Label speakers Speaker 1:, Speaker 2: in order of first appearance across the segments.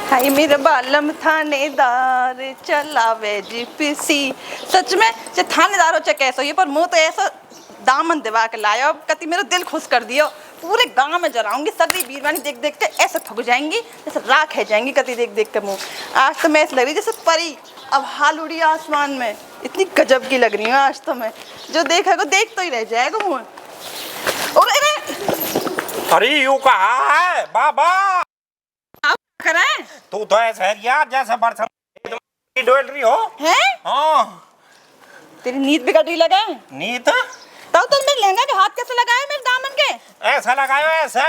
Speaker 1: हाय मेरे बालम थानेदार चलावे जीपीसी। सच में जे थानेदार हो चाहे कैसो ये, पर मुँह तो ऐसा दामन दिवा के लायो, अब कति मेरा दिल खुश कर दियो। पूरे गांव में जलाऊंगी, सभी बीरवानी देख देख के ऐसे थक जाएंगी जैसे राख है जाएंगी कति देख देख के मुँह। आज तो मैं ऐसे लग रही जैसे परी, अब हाल उड़ी आसमान में, इतनी गजब की लग रही हूँ आज तो मैं। जो देखेगा देख तो ही रह जाएगा मुँह। और
Speaker 2: अरे यू कहा है बाबा
Speaker 1: कराए
Speaker 2: तू तो ऐसे है यार जैसे बरसम की डोल रही हो
Speaker 1: हैं?
Speaker 2: हाँ
Speaker 1: तेरी नींद बिगड़ रही लगा
Speaker 2: नीत
Speaker 1: तब तो मेरे लहंगा के हाथ कैसे लगाए मेरे दामन के?
Speaker 2: ऐसा लगायो ऐसा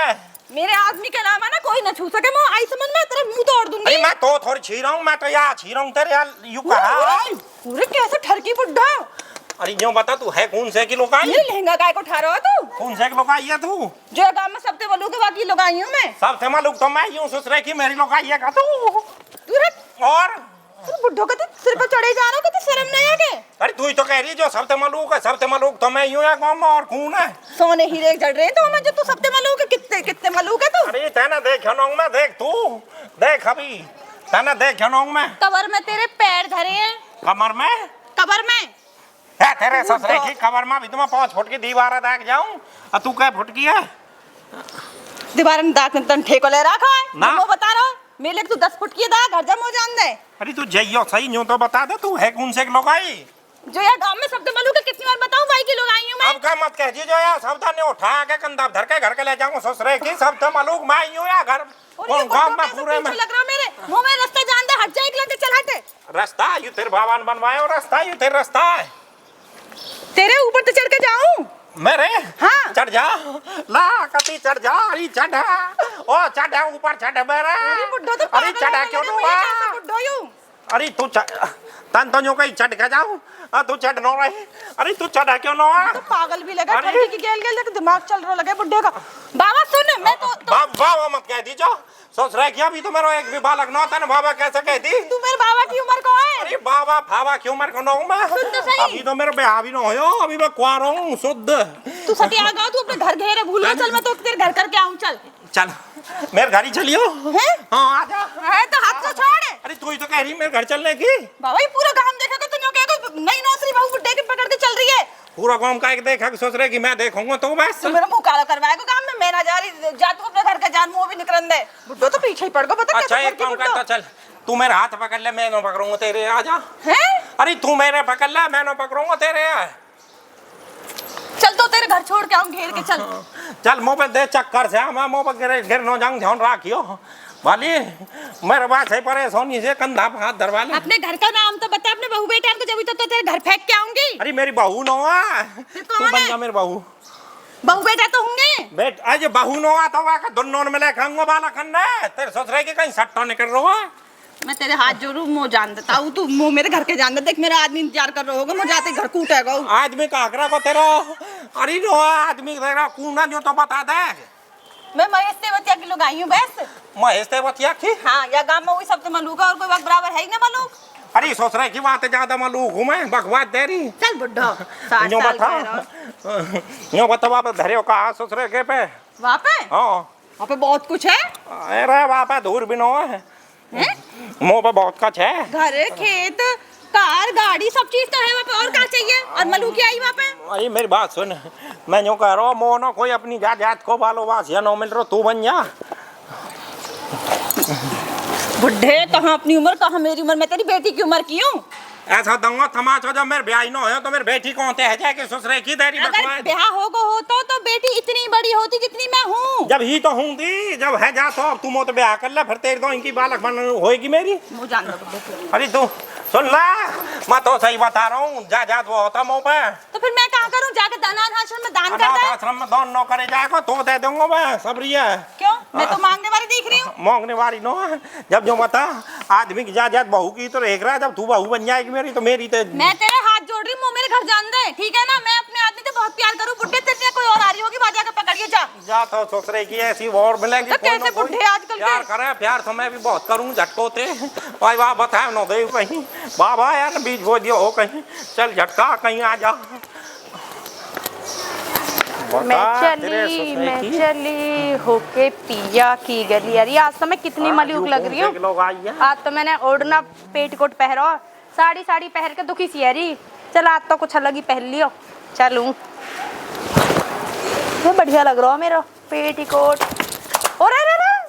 Speaker 1: मेरे आदमी के अलावा ना कोई ना छू सके। मैं आई समझ में तेरा मुंह तोड़ दूंगी।
Speaker 2: अरे मैं तो थोड़ी छी रहा हूँ, मैं तो यहाँ छी रहा हूँ तेरे यार। यू कहा
Speaker 1: पूरे कैसे ठरकी बुड्ढा।
Speaker 2: अरे यूँ बता तू है कौन से की लोगाई?
Speaker 1: ये लहंगा काय को ठहरा हो तू?
Speaker 2: कौन से की लोगाई है तू?
Speaker 1: जो गांव में सबसे बलू के बाकी लोग आई हूँ मैं।
Speaker 2: सबसे मालूम तो मैं यूँ सोच रही कि मेरी लोगाई है का तू? और
Speaker 1: तू बुड्ढो के सिर पर चढ़े जा रहा हो, कि शर्म नहीं आगे?
Speaker 2: अरे तू ही तो कह रही जो सबसे मालूम है, सबसे मालूम तो मैं यूँ है गाँव में और कौन है?
Speaker 1: सोने हीरे जड़ रहे तो मैं जो तू सबसे मालूम है, कितने कितने मालूम है तू?
Speaker 2: अरे तेना देख नौंग में देख तू देख अभी तेना देख नौंग में
Speaker 1: कबर में तेरे पैर धरे हैं।
Speaker 2: कमर में?
Speaker 1: कबर में
Speaker 2: है तेरे ससुरे की कबर में भी तुम्हें 5 फुट की दीवार देख जाऊं और तू क्या फुट की है?
Speaker 1: दीवार में दांत तन ठेको ले रखा है
Speaker 2: ना
Speaker 1: वो बता रहा मेरे तू 10 फुट की दाग घर जम हो जान दे।
Speaker 2: अरे तू जइयो सही न्यू तो बता दे तू है कौन से लोग आई?
Speaker 1: जो यार गांव में सबसे मालूम है, कितनी बार बताऊं भाई की लोग आई हूं मैं।
Speaker 2: अब का मत कह जी जो यार सबदा ने उठा के कंधा धर के घर के ले जाऊं ससुरे की सबसे मालूम मैं यूं या घर कौन गांव में पूरे में
Speaker 1: लग रहा मेरे मुंह में रास्ता जान दे, हट जा एक लटे चल हटे।
Speaker 2: रास्ता यू तेरे भगवान बनवाए और रास्ता यू तेरे रास्ता है।
Speaker 1: तेरे ऊपर तो चढ़ के जाऊं
Speaker 2: मेरे?
Speaker 1: हाँ
Speaker 2: चढ़ जा ला कती चढ़ जा। अरे चढ़ा ओ चढ़ा ऊपर चढ़ मेरे। अरे चढ़ा क्यों नो? अरे तू तन तो यूं कहीं चढ़ के जाऊं तू चढ़ नो रही। अरे तू चढ़ा क्यों नो?
Speaker 1: तो पागल भी लगा ठंडी की गेल गेल के दिमाग चल रहा लगे बुड्ढे का। बाबा सुन मैं तो
Speaker 2: बाबा मत कह दी जो सोच रहा है कि अभी तो मेरा एक भी बालक ना था ना बाबा कैसे कह दी?
Speaker 1: तू मेरे बाबा की उम्र को है?
Speaker 2: अरे बाबा फावा की उम्र को ना हूं मैं। अभी तो मेरा ब्याह भी ना होयो, अभी मैं कुंवारा हूं शुद्ध।
Speaker 1: तू सटिया गा, तू अपने घर घेरे भूल ना। चल मैं तो तेरे घर करके आऊं। चल
Speaker 2: चल मेरे घर ही चलियो। हाँ आजा।
Speaker 1: है तो हाथ से छोड़।
Speaker 2: अरे तू ही तो कह रही मेरे घर चलने की।
Speaker 1: बाबा ये पूरा काम देखा तो न्यू कहेगा नई नौसरी बहू बुड्ढे के पकड़ के चल रही है।
Speaker 2: पूरा गांव का एक देखा सोच रहे कि मैं देखूंगा तो बस।
Speaker 1: तू मेरा मुंह काला करवाएगा काम में। मैं ना जा रही, जा तू अपने घर का जान मुंह भी निकलन दे। बुड्ढो तो पीछे ही पड़ गया पता।
Speaker 2: अच्छा एक काम करता चल तू मेरे हाथ पकड़ ले मैं ना पकड़ूंगा तेरे। आजा।
Speaker 1: हैं?
Speaker 2: अरे तू मेरे पकड़ ले मैं ना पकड़ूंगा तेरे।
Speaker 1: चल तो तेरे घर छोड़ के आऊं घेर के। चल
Speaker 2: चल मुंह पे दे चक्कर से मैं मुंह पे गिर न जाऊं। ध्यान रखियो वाली मेरे बात है परेशानी से कंधा पे हाथ धरवा ले।
Speaker 1: अपने घर का नाम तो बता अपने बहू बेटा को, जब तो तेरे घर फेंक के आऊंगी।
Speaker 2: अरे मेरी बहू नो है तू बन जा मेरी बहू।
Speaker 1: बहू बेटा तो होंगे
Speaker 2: बेट आज बहू नो आ तो वाका दोनों में ले खाऊंगा बाला खन्ना तेरे सोच रहे कि कहीं सट्टा निकल रहा है।
Speaker 1: मैं तेरे हाथ जोड़ू मुंह जान देता हूं। तू मुंह मेरे घर के जान दे। देख मेरा आदमी इंतजार कर रहा होगा, मुझे जाते घर कूटेगा।
Speaker 2: आदमी का आगरा को तेरा अरे नो आदमी तेरा कूना जो तो बता दे।
Speaker 1: मैं महेश तेवतिया की लोग आई हूं बस।
Speaker 2: महेश तेवतिया की?
Speaker 1: हां या गांव में वही सब तो मालूम और कोई वक्त बराबर है ही ना मालूम।
Speaker 2: अरे सोच रहे की बात ज्यादा मालूम हूं मैं बकवास तेरी।
Speaker 1: चल बुड्ढा
Speaker 2: यो बता यो बता बाप धरे का सोच रहे के पे
Speaker 1: वहां पे?
Speaker 2: हां
Speaker 1: वहां पे बहुत कुछ है।
Speaker 2: अरे वहां पे दूर भी नो है मुंह पे बहुत कुछ है।
Speaker 1: घर खेत कार गाड़ी सब चीज तो है वहाँ पे। और क्या चाहिए? और मलू की आई वहाँ पे?
Speaker 2: अरे मेरी बात सुन मैं यूँ कह रहा हूँ मोनो कोई अपनी जात को बालो वास या नो मिल रहा तू बन जा।
Speaker 1: बुढ़े कहाँ अपनी उम्र कहाँ मेरी उम्र? मैं तेरी बेटी की उम्र की हूँ।
Speaker 2: ऐसा दंगा तमाचा जब मेरे ब्याह न हो तो मेरी बेटी कौन है जाए कि ससुरे की देरी
Speaker 1: अगर ब्याह होगा तो बेटी इतनी बड़ी होती जितनी मैं हूँ।
Speaker 2: जब ही तो हूँगी जब है जा तो अब तू मो तो ब्याह कर ले फिर तेरी तो इनकी बालक बन होएगी मेरी। अरे तू सुन ला मैं तो सही बता रहा हूँ जा जा वो होता मुँह पे।
Speaker 1: तो फिर मैं क्या करूँ? जाके अनाथ आश्रम में दान कर दे।
Speaker 2: आश्रम में दान न करे जाएगा तो दे दूंगा मैं सबरी है।
Speaker 1: क्यों? मैं तो मांगने वाली दिख रही हूँ।
Speaker 2: मांगने वाली नो जब जो बता आदमी की जात बहू की तो देख रहा है जब तू बहू बन जाएगी मेरी तो मेरी तो
Speaker 1: मैं तेरे हाथ जोड़ रही हूँ। मेरे घर जान दे ठीक है ना? मैं अपने आदमी से बहुत प्यार करूँ। बुड्ढे तेरे कोई और आ रही होगी बाजा के पकड़िए जा
Speaker 2: तो सोच रही की ऐसी और मिलेगी।
Speaker 1: तो कैसे बुड्ढे आजकल
Speaker 2: प्यार करे प्यार तो मैं भी बहुत करूँ झटकोते भाई वाह बताए न दे कहीं बाबा यार बीच बो दियो हो कहीं चल झटका कहीं आ जा।
Speaker 1: मैं चली होके पिया की गली। अरे आज तो मैं कितनी मलूक लग रही हूँ। आज तो मैंने ओढ़ना पेटीकोट पहरो, साड़ी साड़ी पहन के दुखी सी है। चल आज तो कुछ अलग ही पहन लियो। चलूं ये बढ़िया लग रहा है मेरा पेटीकोट। और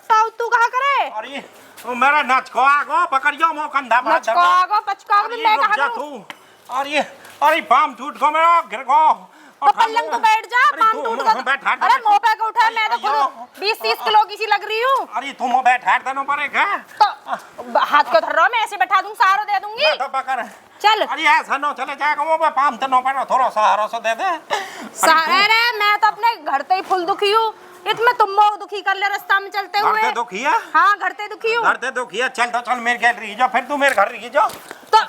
Speaker 1: ताऊ तू कहाँ करे?
Speaker 2: अरे मेरा नचको आगो पकड़ियो मो कंधा बात
Speaker 1: नचको आगो पचको मैं कहाँ करूं?
Speaker 2: अरे पाम टूट गो मेरा गिर गो।
Speaker 1: तो पल्लंग तो बैठ जा, पाम टूट गया। अरे मुंह पे को उठा, मैं तो खुद 20-30 किलो की सी लग रही हूँ।
Speaker 2: अरे तुम बैठा देनो पड़ेगा
Speaker 1: तो हाथ को धर रहा मैं ऐसे बैठा दूं, सहारा दे दूंगी।
Speaker 2: तो पकड़
Speaker 1: चल।
Speaker 2: अरे ऐसा नो चले जाएगा वो पाम तनो पर थोड़ा सहारा सो दे दे।
Speaker 1: सहारा मैं तो अपने घर पे ही फुल दुखी हूँ। इसमें तुम वो दुखी कर ले रास्ता में चलते हुए।
Speaker 2: घर पे दुखी है?
Speaker 1: हाँ घर पे दुखी हूँ।
Speaker 2: घर पे दुखी है? चल तो चल मेरे घर रही जाओ, फिर तू मेरे घर रही जाओ।
Speaker 1: तो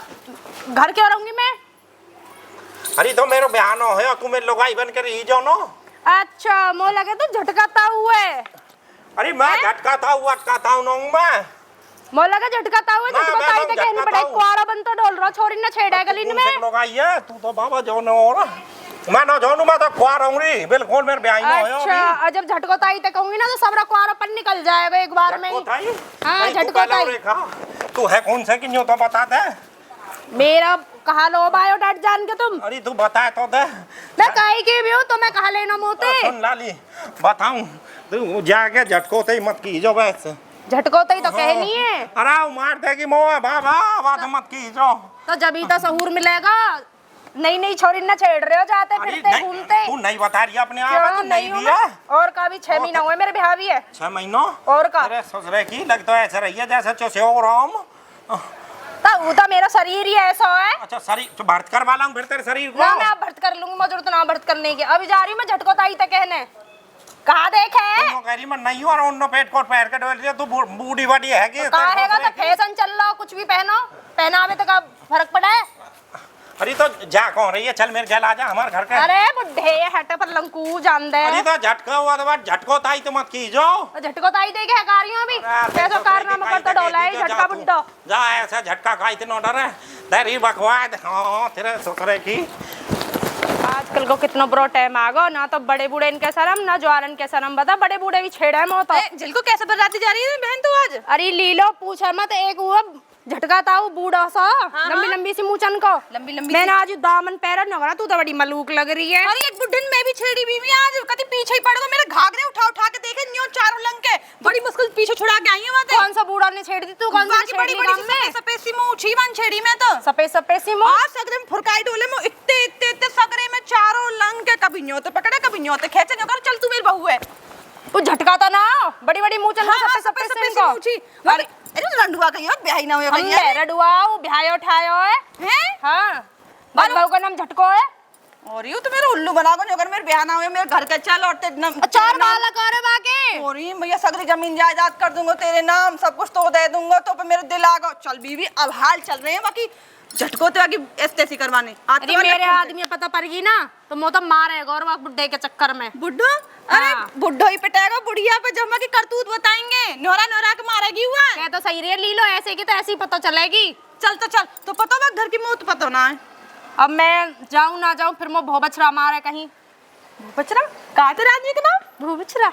Speaker 1: घर क्यों रहूंगी मैं?
Speaker 2: अरे तो मेरे बयानो है, तू मेरे लुगाई बन कर रही जाओ नो।
Speaker 1: अच्छा मो लगे तो झटकाता हुए।
Speaker 2: अरे मैं झटकाता हुआ अटकाता हूँ ना मैं।
Speaker 1: मो लगा झटकाता हुए झटकाता ही तो कहनी पड़े। कुआरा बन तो डोल रहा, छोरी ना छेड़ा गली में।
Speaker 2: लुगाई है तू तो बाबा जो न हो रहा। मैं ना जानू, मैं तो कुआरा हूँ री बिल्कुल मेरे ब्याह ना हो।
Speaker 1: अच्छा जब झटकोताई तक कहूंगी ना तो सबरा कुआरापन निकल जाएगा एक बार में ही। हाँ झटकोताई।
Speaker 2: तू है कौन से किन्हीं तो बता दे।
Speaker 1: मेरा कहा लो बायोडाटा जान के तुम?
Speaker 2: अरे तू बता तो दे।
Speaker 1: मैं काहे की भी हूँ तो मैं कहा लेना मोते।
Speaker 2: सुन लाली बताऊं, तू जाके झटकोते ही मत की जो बस।
Speaker 1: झटकोते ही तो कहनी है।
Speaker 2: अरे मार देगी मोआ बाबा, बात मत की जो।
Speaker 1: तो जब ही तो सहूर मिलेगा। नई छोरी ना छेड़ रहे हो, जाते फिरते घूमते।
Speaker 2: तू नहीं बता रही अपने आप? तू नहीं भी है
Speaker 1: और का भी 6 महीना हुए मेरे ब्याह भी है।
Speaker 2: 6 महीनों
Speaker 1: और का?
Speaker 2: अरे ससुरे की लग तो ऐसा रही है जैसे चोसे हो राम।
Speaker 1: तो मेरा शरीर ही ऐसा है।
Speaker 2: अच्छा शरीर तो भर्त करवा लाऊं फिर तेरे शरीर को?
Speaker 1: ना मैं भर्त कर लूंगी, मुझे तो ना भर्त करने की। अभी जा रही हूँ मैं झटकोताई तक कहने। कहाँ देखे?
Speaker 2: तू कह रही मैं नहीं और उन पेट कोट पैर के डोल दिया, तू बूढ़ी बड़ी है कि?
Speaker 1: कहाँ हैगा तो फैशन चल रहा, कुछ भी पहनो, पहनावे तो का फर्क पड़ा है।
Speaker 2: अरे तो जा कौन रही है? चल मेरे घर आ जा हमारे घर के।
Speaker 1: अरे बुढ़े हटे पर लंकू जान दे।
Speaker 2: अरे तो झटका हुआ तो बात झटकोताई तो मत की जो।
Speaker 1: झटकोताई देखे है कारियों अभी कैसा कारनामा करता डोला है झटका बुड्ढा।
Speaker 2: जा ऐसा झटका का इतना डर है तेरी बकवाद। हाँ तेरे ससुरे की
Speaker 1: आजकल को कितना बुरा टाइम आ गया ना। तो बड़े बूढ़े इनके शर्म ना जवारन के शर्म। बता बड़े बूढ़े भी छेड़ा है मौत। जिल को कैसे बर्राती जा रही है बहन तू आज? अरे लीलो पूछा मत। एक हुआ झटकाता हूँ बूढ़ा सा लंबी लंबी सी मूंछन को लंबी मैंने आज दामन पैर नगरा। तू तो बड़ी मलूक लग रही है। अरे एक बुढ़न में भी छेड़ी बीवी आज कभी पीछे ही पड़ गो। मेरे घाघरे उठा उठा के देखे न्यो चारों लंग के बड़ी मुश्किल पीछे छुड़ा के आई है। कौन सा बूढ़ा ने छेड़ दी? तू कौन सी बड़ी बड़ी सफेद सी मूंछी बन छेड़ी में तो सफेद सी मूंछ आज सगरे में फुरकाई डोले में इत्ते सगरे में चारों लंग के कभी न्यो तो पकड़े कभी न्यो तो खेचे न्यो कर। चल तू मेरी बहू है। तू झटकाता ना बड़ी बड़ी मूंछ सफेद सी मूंछी। अरे रंडुआ कहीं और ब्याह ना हुए कहीं है। रंडुआ वो ब्याह उठायो है हैं? हां बहू का नाम झटको है। और यू तो मेरे उल्लू बना को अगर मेरे ब्याह ना हुए मेरे घर के चल और चार वाला करे बाकी। और ये भैया सगरी जमीन जायदाद कर दूंगा तेरे नाम, सब कुछ तो दे दूंगा। तो पे मेरे दिल आ गो। चल बीवी अब हाल चल रहे हैं बाकी झटको तो बाकी एस्तेसी करवाने। अरे मेरे आदमी पता पड़गी ना तो मो तो मारेगा और बुड्ढे के चक्कर में। बुड्ढो? अरे बुड्ढो ही पिटेगा बुढ़िया पे जमा की करतूत बताएंगे। नोरा के मारेगी हुआ क्या? तो सही रे लीलो ऐसे की तो ऐसी पता चलेगी। चल तो चल तो पता बा घर की मौत पता ना है। अब मैं जाऊं ना जाऊं फिर मैं भोबचरा मारे कहीं। भोबचरा कहा तेरे आदमी का नाम? भोबचरा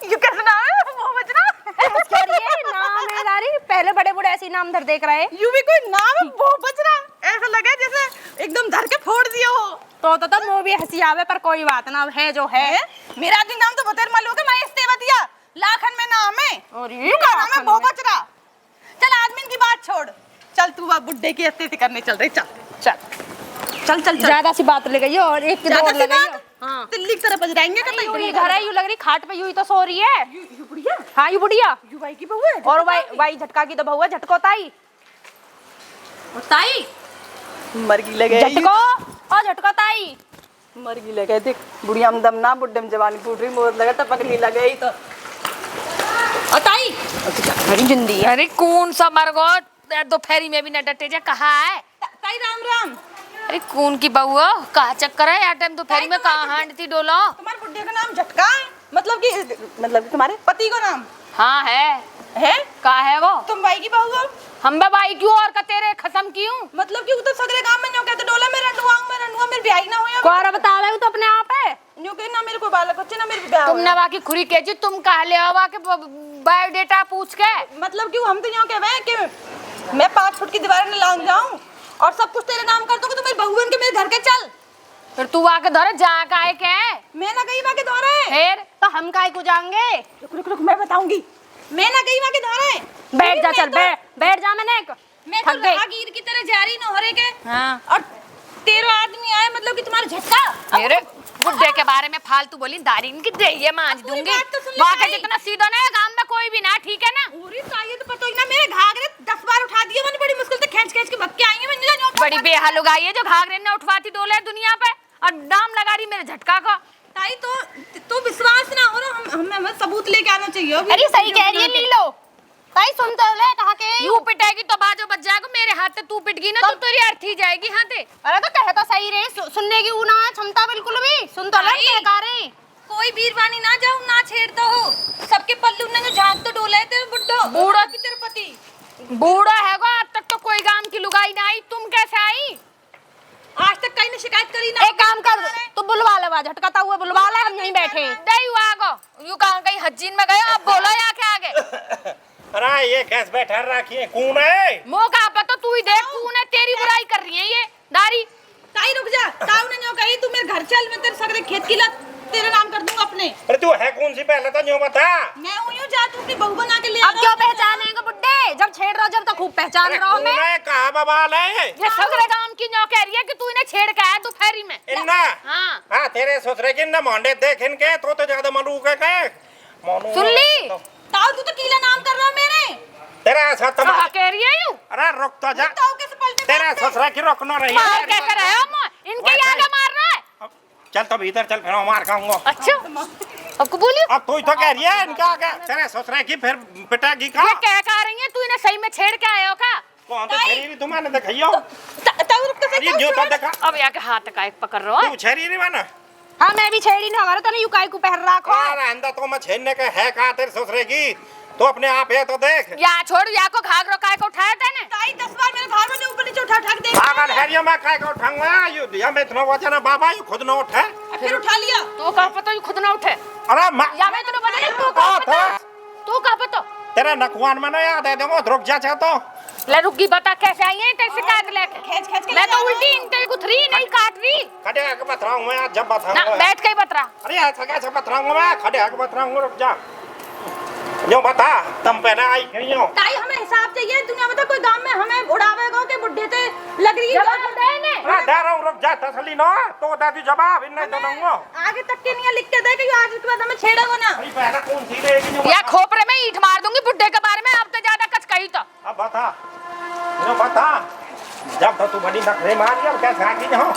Speaker 1: ये कैसा नाम है भोबचरा? नाम है दारी पहले बड़े बूढ़े ऐसे नाम धर देख रहे। यू भी कोई नाम है भोबचरा? ऐसा लगे जैसे एकदम धर के फोड़ दिया हो। तो वो भी हंसी आवे पर कोई बात ना है जो है। मेरा आदमी नाम तो बतेर मालूम है मैं इस्तेवतिया लाखन में नाम है। और ये का नाम है भोबचरा। चल आदमी की बात छोड़। चल तू अब बुड्ढे की इस्तेती करने चल रही। चल ज्यादा सी बात ले गई और एक की दौड़ लग गई। हां दिल्ली की तरफ बजराएंगे कतई। ये घर है यू लग रही खाट पे यूं ही तो सो रही है। यू बुढ़िया? हां यू बुढ़िया यू भाई की बहू है। और भाई झटका की तो बहू है। झटकोताई ताई मरगी लगे झटको और झटकोताई मरगी लगे। देख बुढ़िया में दम ना बुड्ढे में जवानी फूट रही मोर लगा टपकली लगे तो ताई बड़ी जिंदी।
Speaker 3: अरे कौन सा मरगो दोपहरी में भी न डटे जा। कहाँ है
Speaker 1: ताई? राम।
Speaker 3: अरे कौन की बहू हो? कहाँ चक्कर है यार टाइम दोपहरी में? कहाँ हांडती डोलो?
Speaker 1: तुम्हारे बुड्ढे का नाम झटका है? मतलब कि तुम्हारे पति का नाम?
Speaker 3: हाँ है। कहाँ है वो?
Speaker 1: तुम भाई की बहू हो?
Speaker 3: हम भाई क्यों और का तेरे खत्म क्यों?
Speaker 1: मतलब कि वो तो सगरे काम में न्यो कहते डोला में रंडुआ मेरे ब्याह ना होया।
Speaker 3: कोरा बतावे तो अपने आप है।
Speaker 1: न्यू के ना मेरे को बालक बच्चे ना मेरे को ब्याह
Speaker 3: तुम
Speaker 1: होया।
Speaker 3: नवा की खुरी के जी तुम कह ले आवा के बायोडेटा पूछ के
Speaker 1: मतलब क्यों हम तो यूँ कह रहे हैं कि मैं 5 फुट की दीवार में लाऊं जाऊं और सब कुछ तेरे नाम कर दूं कि तू मेरी बहू बन के मेरे घर के चल।
Speaker 3: फिर तू आके धरे जा काहे के
Speaker 1: मैं ना गई वहाँ के दौरे।
Speaker 3: फिर
Speaker 4: तो हम काहे को जाएंगे?
Speaker 1: रुक मैं बताऊंगी। मैं ना गई वहाँ के दौरे।
Speaker 4: बैठ जा, चल बैठ जा। मैंने
Speaker 1: मैं तो राहगीर की तरह जा रही न हो रहे के
Speaker 3: हाँ।
Speaker 1: और 13 आदमी आए मतलब कि तुम्हारा झटका।
Speaker 3: मेरे बुड्ढे के बारे में फालतू बोली दारी इनकी दे ये मांझ दूंगी
Speaker 1: बात तो सुन ले
Speaker 3: वहाँ के
Speaker 1: ताई।
Speaker 3: जितना सीधा ना गांव में कोई भी ना ठीक है ना।
Speaker 1: पूरी ताई तो पता ही ना मेरे घाघरे 10 बार उठा दिए मैंने बड़ी मुश्किल से खींच के भग के आई हूं। मैंने
Speaker 3: बड़ी बेहाल उगाई है जो घाघरे ने उठवाती डोले दुनिया पे और दाम लगा रही मेरे झटका को।
Speaker 1: ताई तो विश्वास ना हो ना हमें सबूत लेके आना चाहिए।
Speaker 4: अरे सही कह रही है लीलो। ताई सुन तो ले कहा के
Speaker 3: यूं पिटेगी तो बाजो बच जाएगा मेरे हाथ से तू पिट गई ना तो तेरी अर्थी जाएगी हाथे।
Speaker 4: अरे तो कहे तो सही रे सुनने की ना क्षमता बिल्कुल भी सुन तो ले
Speaker 1: ताई।
Speaker 4: क्या कह रही।
Speaker 1: कोई वीरवानी ना जाओ ना छेड़ता हो सबके पल्लू ने जो झांक तो डोले तेरे बुड्ढो
Speaker 3: बूढ़ा
Speaker 1: की तेरे पति
Speaker 3: बूढ़ा है अब तक तो कोई गांव की लुगाई ना आई तुम कैसे आई?
Speaker 1: आज तक कहीं ने शिकायत करी ना।
Speaker 4: एक काम कर तू बुलवा ले, झटकाता हुआ बुलवा ले, हम यहीं बैठे।
Speaker 3: दई आगो यू कहां कहीं हज्जीन में गए अब बोलो या के आगे।
Speaker 2: अरे ये कैसे बैठा रखी है कौन है?
Speaker 3: मौका पर तो तू ही देख कौन है तेरी बुराई कर रही है ये दारी।
Speaker 1: ताई रुक जा। ताऊ ने जो कही तू मेरे घर चल मैं तेरे सगरे खेत की लत तेरे नाम कर दूंगा अपने।
Speaker 2: अरे तू है कौन सी पहले तो यूं बता।
Speaker 1: मैं हूं यूं जा तू अपनी बहू बना के ले
Speaker 4: अब क्यों पहचानेंगे बुड्ढे? जब छेड़ रहा जब तो खूब पहचान रहा हूं मैं।
Speaker 2: कौन है कहां बवाल है?
Speaker 3: ये सगरे गांव की न्यौ कह रही है कि तू इन्हें छेड़ के आया दोपहरी में।
Speaker 2: इन्ना
Speaker 3: हाँ।
Speaker 2: हां तेरे ससुरे की न मोंडे देख इनके तो ज्यादा मलूक है के
Speaker 3: सुन ली
Speaker 1: ताऊ तू तो कीला नाम कर रहा है मेरे।
Speaker 2: तेरा ऐसा
Speaker 3: कहा
Speaker 2: तमाशा।
Speaker 3: कह रही है यू
Speaker 2: अरे रुक तो जा।
Speaker 1: ताऊ कैसे पलटे
Speaker 2: तेरा ससुरा की रोकना रही
Speaker 3: मार क्या कर रहे हो इनके
Speaker 2: वैसे-
Speaker 3: आगे मार रहा है।
Speaker 2: चल तो भीतर चल फिर मार खाऊंगा।
Speaker 3: अच्छा अब कबूलियो
Speaker 2: अब तू तो कह रही है इनका आगे तेरे ससुरे की फिर पिटागी का
Speaker 3: ये क्या कह रही है तू इन्हें सही में छेड़ के आए हो का?
Speaker 2: कौन तो छेरी भी तुम्हारे दिखाइयो।
Speaker 1: ताऊ रुक तो
Speaker 2: अरे जो तो देखा
Speaker 3: अब या के हाथ का एक पकड़ रहा है।
Speaker 2: तू छेरी नहीं बना।
Speaker 4: हाँ मैं भी छेड़ी ना, हमारा तो नहीं युकाई को पहन रखो।
Speaker 2: अरे अंदर तो मैं छेड़ने के है कहा तेरे ससुरे की तो अपने आप है तो देख।
Speaker 3: या छोड़ या को घाघरो काय को उठाया था
Speaker 1: ताई 10 बार मेरे घर में ऊपर नीचे उठा के देख।
Speaker 2: पागल है ये मैं काय को उठाऊंगा यू दिया मैं इतना वचन बाबा यू खुद न उठे।
Speaker 1: फिर उठा लिया।
Speaker 3: तो कहां पता यू खुद ना उठे
Speaker 2: अरे मैं
Speaker 3: या मैं तेरे बदले तू कहां पता तू कहां पता
Speaker 2: तेरे नखवान में ना याद है देखो रुक जा चाह तो
Speaker 3: ले रुकी बता कैसे आई है तेरे शिकायत लेके
Speaker 1: खींच के
Speaker 3: मैं तो उल्टी इंटे गुथरी नहीं काट रही
Speaker 2: खड़े आके बतराऊं मैं आज जब
Speaker 3: ना
Speaker 2: बताऊंगा।
Speaker 3: बैठ के ही बतरा।
Speaker 2: अरे ऐसा कैसे बतराऊंगा मैं खड़े आके बतराऊंगा रुक जा। जो बता तुम पहले आई क्यों हो?
Speaker 1: ताई हमें हिसाब चाहिए दुनिया में तो कोई गांव में हमें उड़ावेगा के बुड्ढे ते लग रही है
Speaker 2: अरे दे रहा हूं रुक जा तसली ना तो दादी जवाब इन नहीं तो दूंगा।
Speaker 1: आगे तक के नहीं लिख के दे कि आज के बाद हमें छेड़ेगा ना।
Speaker 2: अरे पहले कौन सी रहेगी जो
Speaker 3: या खोपरे में ईंट मार दूंगी बुड्ढे के बारे में अब तो ज्यादा कच कही तो।
Speaker 2: अब बता जो बता जब तो तू बड़ी नखरे मारी अब कैसे आगी हो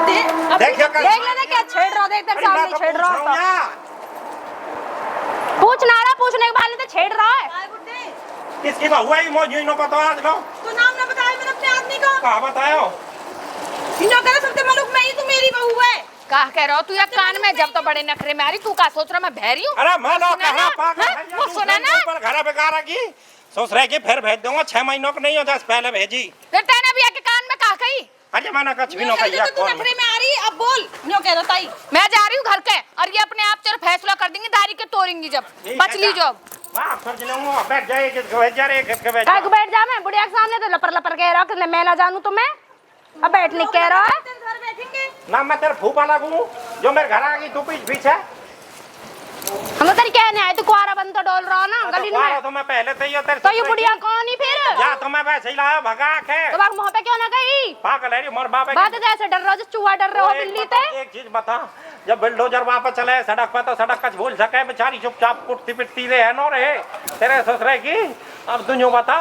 Speaker 2: देखियो
Speaker 4: देख लेना क्या छेड़ रहा, देख तेरे सामने छेड़ रहा है। पूछ ना रहा, पूछने के बाद तो छेड़ रहा है।
Speaker 1: आए बुड्ढे
Speaker 2: किसकी बहू है मुझे नो पता आज लो
Speaker 1: तू नाम ना बताया मैंने अपने आदमी को।
Speaker 2: कहां बतायो
Speaker 1: इनो करे सबसे मालूम मैं ही तू मेरी बहू है।
Speaker 3: कहा कह रहा हो तू या कान में जब तो बड़े नखरे में आ रही तू का सोच रहा मैं बहरी हूँ।
Speaker 2: अरे मैं लो
Speaker 3: सुना
Speaker 2: कहां
Speaker 3: ना?
Speaker 2: पागल
Speaker 3: हाँ?
Speaker 2: है या
Speaker 3: वो
Speaker 2: तू
Speaker 3: सुना ना?
Speaker 2: ऊपर घर पे कार की सोच रहे कि फिर भेज दूंगा 6 महीनों को नहीं हो 10 पहले भेजी।
Speaker 3: फिर तेने भी आके कान में कहा कही
Speaker 2: अरे मैंने कुछ भी
Speaker 1: न्यो
Speaker 2: नो
Speaker 1: कह रही
Speaker 2: कहिया
Speaker 1: तो तू
Speaker 2: कौन
Speaker 1: नखरे में आ रही अब बोल न्यो कह रहा ताई।
Speaker 3: मैं जा रही हूँ घर के और ये अपने आप तेरा फैसला कर देंगे दारी के तोड़ेंगी जब बचली जब
Speaker 2: बाप कर लूंगा बैठ जाए किसको भेज जा रे किसको भेज
Speaker 4: काय को बैठ जा, मैं बुढ़िया के सामने तो लपर लपर कह रहा कि मैं ना जानू तो मैं अब बैठने कह रहा है।
Speaker 1: तेरे घर बैठेंगे
Speaker 2: ना मैं तेरे फूफा लगूं जो मेरे घर आ गई तू पीछे
Speaker 4: हम तेरी कहने आए, तू कुआरा बन तो डोल रहा ना गली में।
Speaker 2: तो मैं पहले से ही हो तेरे
Speaker 4: तो ये बुढ़िया कौन ही फिर
Speaker 2: या तो मैं वैसे ही लाया भगा के
Speaker 4: तो बाग मुंह पे क्यों ना गई?
Speaker 2: पागल है रे मोर बाप
Speaker 4: बात तो ऐसे डर रहा हो जो चूहा डर रहा हो बिल्ली ते।
Speaker 2: एक चीज बता जब बुलडोजर वापस चले सड़क पर तो सड़क कच भूल सके बेचारी चुपचाप कुटती पिटती रहे नो रहे तेरे ससुरे की। अब तू बता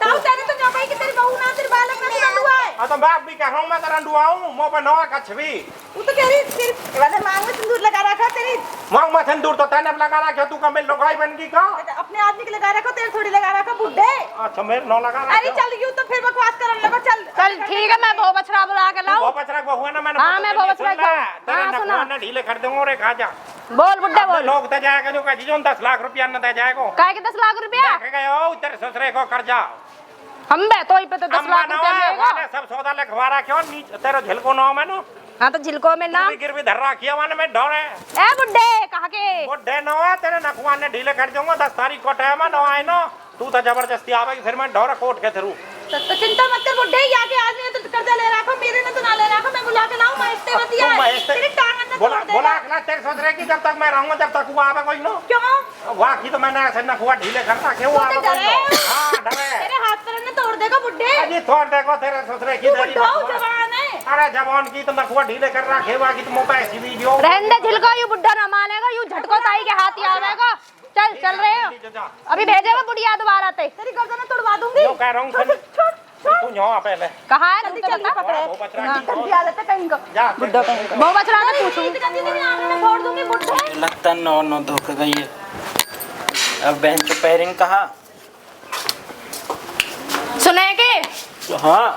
Speaker 1: ताऊ तेरे तो न्यो कही कि तेरी बहू ना तेरे बालक ना रंडुआ है।
Speaker 2: तो बाप भी कह रहा हूँ मैं तो रंडुआ हूँ मुँह पर नवा कछ भी
Speaker 1: तू तो कह रही तेरी वाले मांग में सिंदूर लगा रखा तेरी
Speaker 2: मांग में सिंदूर तो तैने लगा रखा तू का मेरे लुगाई बन गई का
Speaker 1: अपने आदमी के लगा रखो तेरे थोड़ी लगा रखा बुड्ढे।
Speaker 2: अच्छा मेरे नो लगा
Speaker 1: अरे चल यूं तो फिर बकवास करने लगो चल।
Speaker 4: चल ठीक है, मैं भो बछड़ा बुला के लाऊं।
Speaker 2: वो बचरा को हुआ ना मैंने
Speaker 4: हाँ, मैं वो बछड़ा
Speaker 2: तेरे
Speaker 4: हाँ, सुना।
Speaker 2: नखवान ढीले कर दूंगा रे खा जा
Speaker 4: बोल बुड्ढे बोल।
Speaker 2: लोग तो जाएगा जो कह जो 10 लाख रुपया न दे जाएगा
Speaker 4: काय के 10 लाख रुपया
Speaker 2: देख गए हो तेरे ससुरे को कर्जा
Speaker 4: हम बे तो ही पे तो 10 लाख रुपया लेगा।
Speaker 2: सब सौदा लिखवा रहा क्यों नीचे तेरे झिलको नाम है ना
Speaker 4: हाँ तो झिलको में नाम
Speaker 2: गिरवी धर रखी है मैं डोरे
Speaker 4: ए बुड्ढे कहा के
Speaker 2: वो डे नो है तेरे नखवान ने ढीले कर दूंगा 10 तारीख को टाइम है नो आए नो तू तो जबरदस्ती आवेगी फिर मैं डोरा कोट के थरू
Speaker 1: तो चिंता मत कर बुड्ढे, यहाँ के आदमी ने तो कर्जा ले रखा, मेरे ने तो ना ले रखा, मैं बुला के लाऊं महेश तेवतिया तेरी टांग अंदर
Speaker 2: बोला
Speaker 1: तोड़ देगा।
Speaker 2: बोला अगला तेरे सोच रहे कि जब तक मैं रहूंगा जब तक वो आवे कोई नो
Speaker 1: क्यों
Speaker 2: वाह की तो मैंने ऐसे नखवा ढीले करता क्यों
Speaker 1: तू
Speaker 2: आवे
Speaker 1: तो
Speaker 2: कोई नो
Speaker 1: डरे।
Speaker 2: हां डरे
Speaker 1: तेरे हाथ पैर ने तोड़ देगा बुड्ढे।
Speaker 2: अजी थोड़ देखो तेरे सोच रहे कि
Speaker 1: तू
Speaker 2: तेरी
Speaker 1: बुड्ढा
Speaker 2: नखवा-
Speaker 1: जवान है।
Speaker 2: अरे जवान की तो नखवा ढीले कर रखे हुआ की तुम पैसे वीडियो
Speaker 4: रहने दे झिलको, यू बुड्ढा ना मानेगा, यू झटको ताई के हाथ ही आवेगा। चल चल रहे हो अभी भेजेगा बुढ़िया दोबारा ते
Speaker 1: तेरी गर्दन तोड़वा दूंगी।
Speaker 2: जो कह रहा हूं तू यहाँ पहले
Speaker 4: कहा है
Speaker 1: जल्दी
Speaker 4: तू
Speaker 1: जल्दी
Speaker 4: बता
Speaker 1: पकड़े।
Speaker 2: वो बचरा
Speaker 1: हाँ,
Speaker 2: की
Speaker 1: जल्दी आ लेते कहीं को।
Speaker 2: जा
Speaker 1: बुड्ढा कहीं को।
Speaker 4: वो बचरा ना पूछूं
Speaker 1: गंदी तेरी आंखों में फोड़ दूंगी बुड्ढे।
Speaker 5: लगता नौ नौ धोख गई है। अब बहन के पैरिंग कहा
Speaker 4: सुने के
Speaker 5: हाँ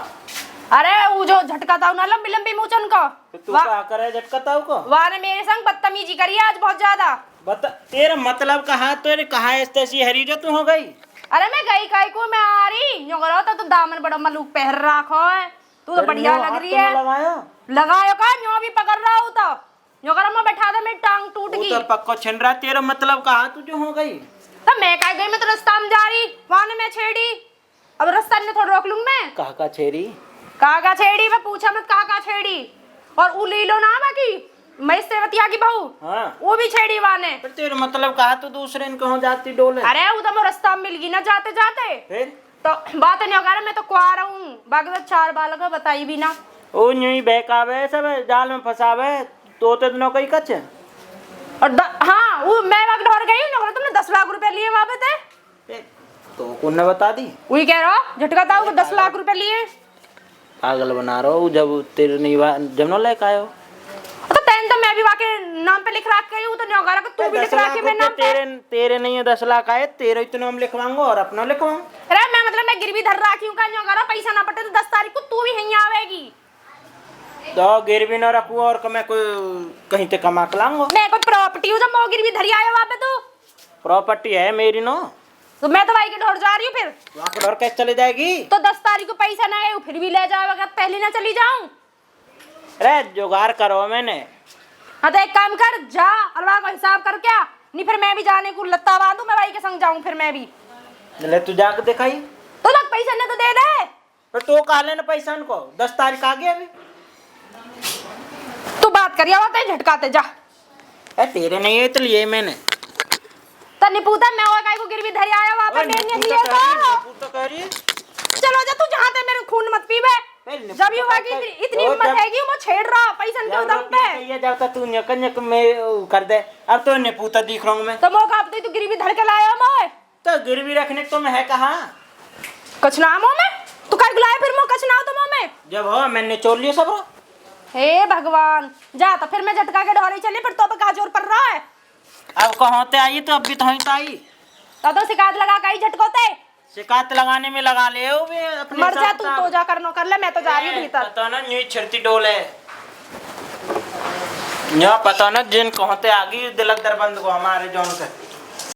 Speaker 4: अरे वो जो झटका था ना लंबी लंबी मूंछन को
Speaker 5: तो तू क्या करे झटकताऊ को
Speaker 4: वहाँ ने मेरे संग बदतमीजी करी है आज बहुत ज्यादा।
Speaker 5: बता तेरा मतलब कहा तो कहा ऐसी हरी जो तू हो गई।
Speaker 4: अरे मैं गई काई को मैं आ रही यूं करो तो दामन बड़ा मलूक पहन रखो है, तू तो बढ़िया लग रही है। लगायो का यूं भी पकड़ रहा हूँ तो यूं करो मैं बैठा दे मेरी टांग टूट गई।
Speaker 5: तो पक्को छिन रहा तेरा मतलब कहा तू जो हो गई।
Speaker 4: तो मैं कह गई मैं तो रास्ता में जा रही वहाँ ने मैं छेड़ी, अब रास्ता ने थोड़ा रोक लूंगी मैं।
Speaker 5: कहा का छेरी
Speaker 4: कहा छेड़ी मैं पूछा मत कहा छेड़ी। और वो लीलो ना बाकी महेश तेवतिया की बहू
Speaker 5: हाँ
Speaker 4: वो भी छेड़ी वाने।
Speaker 5: फिर तेरा मतलब कहा तो दूसरे इनको हो जाती डोले।
Speaker 4: अरे वो तो मैं रास्ता में मिल गई ना जाते जाते
Speaker 5: फिर
Speaker 4: तो बात नहीं होगा मैं तो कुआरा हूँ बाकी तो 4 बालक है बताई भी ना।
Speaker 5: ओ यूं बहकावे सब जाल में फंसावे तो दिनों कई कच
Speaker 4: और हाँ वो मैं वक्त ढोर गई हूँ तुमने 10 लाख रुपए लिए वहाँ पे थे
Speaker 5: तो कौन ने बता दी।
Speaker 4: वही कह रहा झटका था 10 लाख रुपए लिए।
Speaker 5: पागल बना रहा हूँ जब तेरे नहीं जब न लेके आयो
Speaker 4: तो तेन तो मैं भी वहाँ के नाम पे लिख रख गई हूँ तो नहीं होगा तू भी लिख रखी मेरे नाम पे।
Speaker 5: तेरे नहीं है 10 लाख आए तेरे तो नाम लिखवाऊंगा और अपना लिखवाऊंगा।
Speaker 4: अरे मैं मतलब मैं गिरवी धर रखी हूँ नहीं होगा पैसा ना पटे तो 10 तारीख को तू भी यहीं आवेगी।
Speaker 5: तो गिरवी न रखू और मैं कोई कहीं से कमा के लाऊंगा।
Speaker 4: मैं कोई प्रॉपर्टी हूँ जब मैं गिरवी धरी आया वहाँ पे तू
Speaker 5: प्रॉपर्टी है मेरी नो
Speaker 4: तो मैं तो भाई के ढोर जा रही हूँ फिर
Speaker 5: वहाँ के डर कैसे चले जाएगी।
Speaker 4: तो 10 तारीख को पैसा ना आए फिर भी ले जाओगे पहले ना चली जाऊँ।
Speaker 5: अरे जुगाड़ करो मैंने।
Speaker 4: हाँ तो एक काम कर जा और वहाँ का हिसाब कर क्या नहीं फिर मैं भी जाने को लत्ता बांधू मैं भाई के संग जाऊँ फिर मैं भी।
Speaker 5: ले तू जाके दिखाई
Speaker 4: तो लग पैसा ने तो दे दे।
Speaker 5: फिर तो कहा लेना पैसा उनको 10 तारीख आ गया अभी।
Speaker 4: तू बात करिया होता है झटकाते जा।
Speaker 5: तेरे नहीं है तो लिए मैंने
Speaker 4: तो निपूता मैं और काय को गिरवी धरी आया वहाँ पे लेने लिए तो चलो जा तू जहाँ ते मेरे खून मत पीबे। जब युवा की इतनी हिम्मत है कि वो छेड़ रहा पैसा के दम पे
Speaker 5: ये जब तक तू नक नक में कर दे अब तो ने पूता दिख रहा हूँ मैं।
Speaker 4: तो मौका अब तू गिरवी धर के लाया मोए
Speaker 5: तो गिरवी रखने को मैं है कहाँ
Speaker 4: कुछ ना मुँह में तू काय बुलाया फिर मुँह कछ ना तो मुँह में
Speaker 5: जब हो मैंने चोर लिया सब।
Speaker 4: हे भगवान जा तो फिर मैं झटका के ढोरी चली फिर तो कहा जोर पड़ रहा है।
Speaker 5: अब कहते आई तो अब भी तो आई
Speaker 4: तो शिकायत लगा कहीं झटकोते
Speaker 5: शिकायत लगाने में लगा ले अपने
Speaker 4: मर जा तू तो जा करनो कर ले मैं तो जा रही हूँ भीतर।
Speaker 5: पता ना न्यू छिड़ती डोले यहाँ पता ना जिन कहते आगे दिलक दरबंद को हमारे जौन के